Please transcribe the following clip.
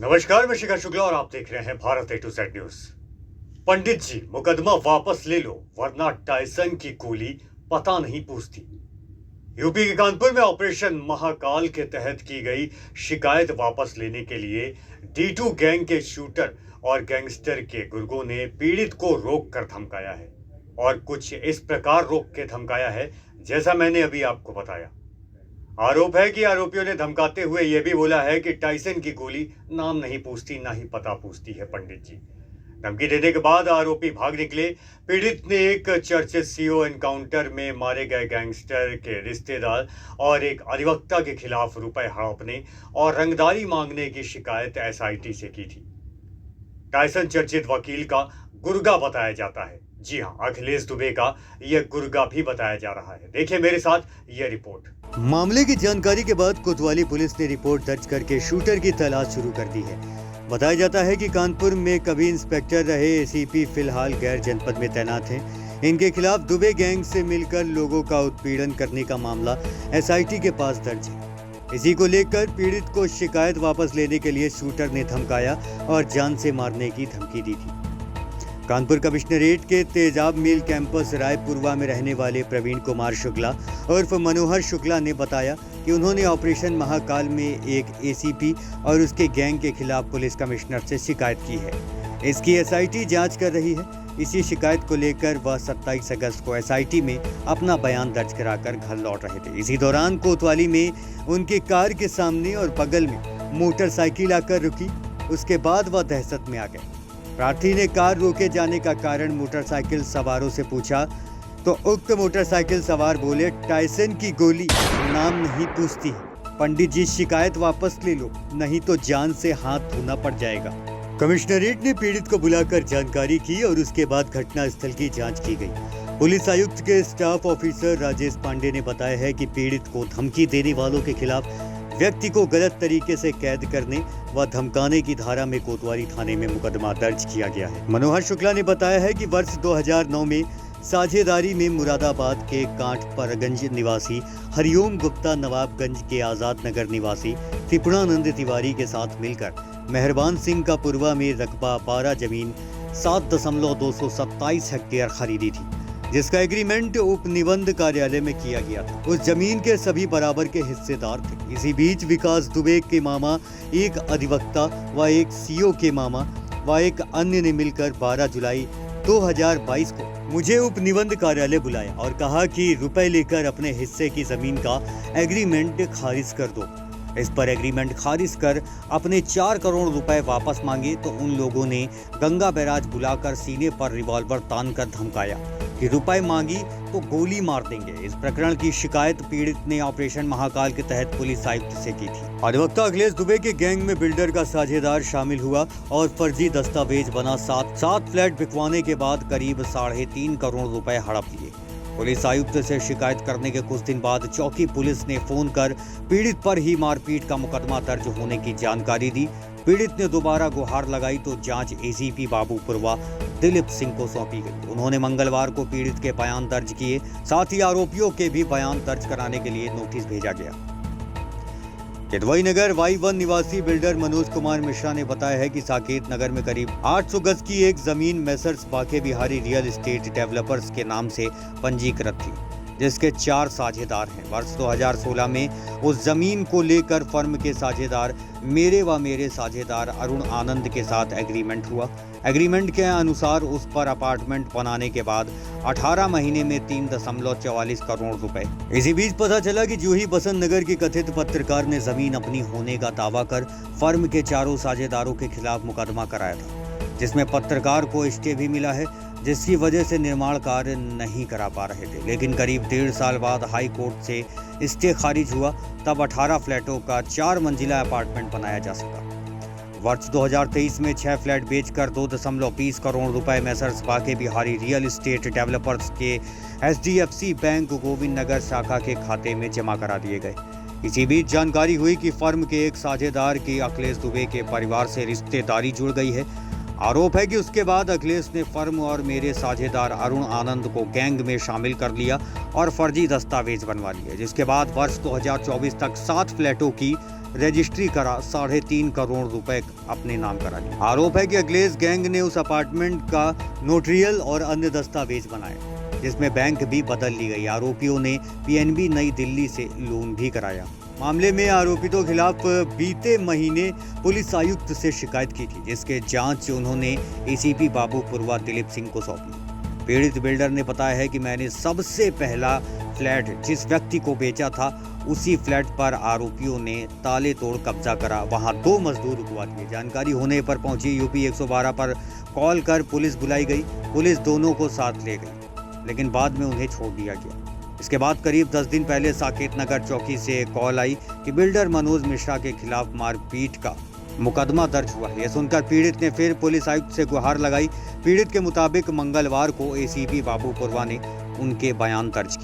नमस्कार, मैं शिखर शुक्ला और आप देख रहे हैं भारत ए टू जेड न्यूज। पंडित जी, मुकदमा वापस ले लो वरना टाइसन की गोली पता नहीं पूछती। यूपी के कानपुर में ऑपरेशन महाकाल के तहत की गई शिकायत वापस लेने के लिए D2 गैंग के शूटर और गैंगस्टर के गुर्गों ने पीड़ित को रोक कर धमकाया है और कुछ इस प्रकार रोक के धमकाया है जैसा मैंने अभी आपको बताया। आरोप है कि आरोपियों ने धमकाते हुए यह भी बोला है कि टाइसन की गोली नाम नहीं पूछती, ना ही पता पूछती है। पंडित जी, धमकी देने के बाद आरोपी भाग निकले। पीड़ित ने एक चर्चित सीओ एनकाउंटर में मारे गए गैंगस्टर के रिश्तेदार और एक अधिवक्ता के खिलाफ रुपए हड़पने और रंगदारी मांगने की शिकायत एसआईटी से की थी। टाइसन चर्चित वकील का गुर्गा बताया जाता है। जी हां, अखिलेश दुबे का यह गुर्गा भी बताया जा रहा है। देखिए मेरे साथ यह रिपोर्ट। मामले की जानकारी के बाद कोतवाली पुलिस ने रिपोर्ट दर्ज करके शूटर की तलाश शुरू कर दी है। बताया जाता है कि कानपुर में कभी इंस्पेक्टर रहे एसीपी फिलहाल गैर जनपद में तैनात हैं। इनके खिलाफ दुबे गैंग से मिलकर लोगों का उत्पीड़न करने का मामला एसआईटी के पास दर्ज है। इसी को लेकर पीड़ित को शिकायत वापस लेने के लिए शूटर ने धमकाया और जान से मारने की धमकी दी थी। कानपुर कमिश्नरेट के तेजाब मिल कैंपस रायपुरवा में रहने वाले प्रवीण कुमार शुक्ला उर्फ मनोहर शुक्ला ने बताया कि उन्होंने ऑपरेशन महाकाल में एक एसीपी और उसके गैंग के खिलाफ पुलिस कमिश्नर से शिकायत की है। इसकी एसआईटी जांच कर रही है। इसी शिकायत को लेकर वह 27 अगस्त को एसआईटी में अपना बयान दर्ज कराकर घर लौट रहे थे। इसी दौरान कोतवाली में उनकी कार के सामने और बगल में मोटरसाइकिल आकर रुकी। उसके बाद वह दहशत में आ गए। प्रार्थी ने कार रोके जाने का कारण मोटरसाइकिल सवारों से पूछा तो उक्त मोटरसाइकिल सवार बोले, टाइसन की गोली नाम नहीं पूछती है। पंडित जी, शिकायत वापस ले लो, नहीं तो जान से हाथ धोना पड़ जाएगा। कमिश्नरेट ने पीड़ित को बुलाकर जानकारी की और उसके बाद घटनास्थल की जांच की गई। पुलिस आयुक्त के स्टाफ ऑफिसर राजेश पांडे ने बताया है कि पीड़ित को धमकी देने वालों के खिलाफ व्यक्ति को गलत तरीके से कैद करने व धमकाने की धारा में कोतवाली थाने में मुकदमा दर्ज किया गया है। मनोहर शुक्ला ने बताया है कि वर्ष 2009 में साझेदारी में मुरादाबाद के कांठपरगंज निवासी हरिओम गुप्ता, नवाबगंज के आजाद नगर निवासी त्रिपुरानंद तिवारी के साथ मिलकर मेहरबान सिंह का पूर्वा में रकबा 12 जमीन 7.227 हेक्टेयर खरीदी थी, जिसका एग्रीमेंट उप निबंध कार्यालय में किया गया था। उस जमीन के सभी बराबर के हिस्सेदार थे। इसी बीच विकास दुबे के मामा, एक अधिवक्ता व एक सीओ के मामा व एक अन्य ने मिलकर 12 जुलाई 2022 को मुझे उप निबंध कार्यालय बुलाया और कहा कि रुपए लेकर अपने हिस्से की जमीन का एग्रीमेंट खारिज कर दो। इस पर एग्रीमेंट खारिज कर अपने 4 करोड़ रुपए वापस मांगे तो उन लोगों ने गंगा बैराज बुलाकर सीने पर रिवॉल्वर तानकर धमकाया कि रुपए मांगी तो गोली मार देंगे। इस प्रकरण की शिकायत पीड़ित ने ऑपरेशन महाकाल के तहत पुलिस आयुक्त से की थी। अधिवक्ता अखिलेश दुबे के गैंग में बिल्डर का साझेदार शामिल हुआ और फर्जी दस्तावेज बना 7 फ्लैट बिकवाने के बाद करीब 3.5 करोड़ रुपए हड़प लिए। पुलिस आयुक्त से शिकायत करने के कुछ दिन बाद चौकी पुलिस ने फोन कर पीड़ित पर ही मारपीट का मुकदमा दर्ज होने की जानकारी दी। पीड़ित ने दोबारा गुहार लगाई तो जांच एसीपी बाबू पुरवा दिलीप सिंह को सौंपी गई। उन्होंने मंगलवार को पीड़ित के बयान दर्ज किए, साथ ही आरोपियों के भी बयान दर्ज कराने के लिए नोटिस भेजा गया। किदवई नगर Y1 निवासी बिल्डर मनोज कुमार मिश्रा ने बताया है कि साकेत नगर में करीब 800 गज की एक जमीन Messrs Banke Bihari real estate developers के नाम से पंजीकृत थी, जिसके 4 साझेदार हैं। वर्ष 2016 में उस जमीन को लेकर फर्म के साझेदार मेरे साझेदार अरुण आनंद के साथ एग्रीमेंट हुआ। एग्रीमेंट के अनुसार उस पर अपार्टमेंट बनाने के बाद 18 महीने में 3.44 करोड़ रुपए। इसी बीच पता चला कि जूही बसंत नगर के कथित पत्रकार ने जमीन अपनी होने का दावा कर फर्म के 4 साझेदारों के खिलाफ मुकदमा कराया था, जिसमें पत्रकार को स्टे भी मिला है, जिसकी वजह से निर्माण कार्य नहीं करा पा रहे थे। लेकिन करीब 1.5 साल बाद हाई कोर्ट से स्टे खारिज हुआ, तब 18 फ्लैटों का 4 मंजिला अपार्टमेंट बनाया जा सका। वर्ष 2023 में 6 फ्लैट बेचकर 2.20 करोड़ रुपए Messrs Banke Bihari real estate developers के HDFC बैंक गोविंद नगर शाखा के खाते में जमा करा दिए गए। इसी बीच जानकारी हुई कि फर्म के एक साझेदार की अखिलेश दुबे के परिवार से रिश्तेदारी जुड़ गई है। आरोप है कि उसके बाद अखिलेश ने फर्म और मेरे साझेदार अरुण आनंद को गैंग में शामिल कर लिया और फर्जी दस्तावेज बनवा लिए, जिसके बाद वर्ष 2024 तक 7 फ्लैटों की रजिस्ट्री करा 3.5 करोड़ रुपए अपने नाम करा लिए। आरोप है कि अखिलेश गैंग ने उस अपार्टमेंट का नोटरियल और अन्य दस्तावेज बनाए, जिसमें बैंक भी बदल ली गई। आरोपियों ने पीएनबी नई दिल्ली से लोन भी कराया। मामले में आरोपितों के खिलाफ बीते महीने पुलिस आयुक्त से शिकायत की थी, जिसके जांच उन्होंने एसीपी बाबू पुरवा दिलीप सिंह को सौंपी। पीड़ित बिल्डर ने बताया है कि मैंने सबसे पहला फ्लैट जिस व्यक्ति को बेचा था, उसी फ्लैट पर आरोपियों ने ताले तोड़ कब्जा करा। वहां 2 मजदूर रुकवा दिए। जानकारी होने पर पहुंची यूपी 112 पर कॉल कर पुलिस बुलाई गई। पुलिस दोनों को साथ ले गई, लेकिन बाद में उन्हें छोड़ दिया गया। इसके बाद करीब 10 दिन पहले साकेत नगर चौकी से कॉल आई कि बिल्डर मनोज मिश्रा के खिलाफ मारपीट का मुकदमा दर्ज हुआ है। यह सुनकर पीड़ित ने फिर पुलिस आयुक्त से गुहार लगाई। पीड़ित के मुताबिक मंगलवार को एसीपी बाबू पुरवा ने उनके बयान दर्ज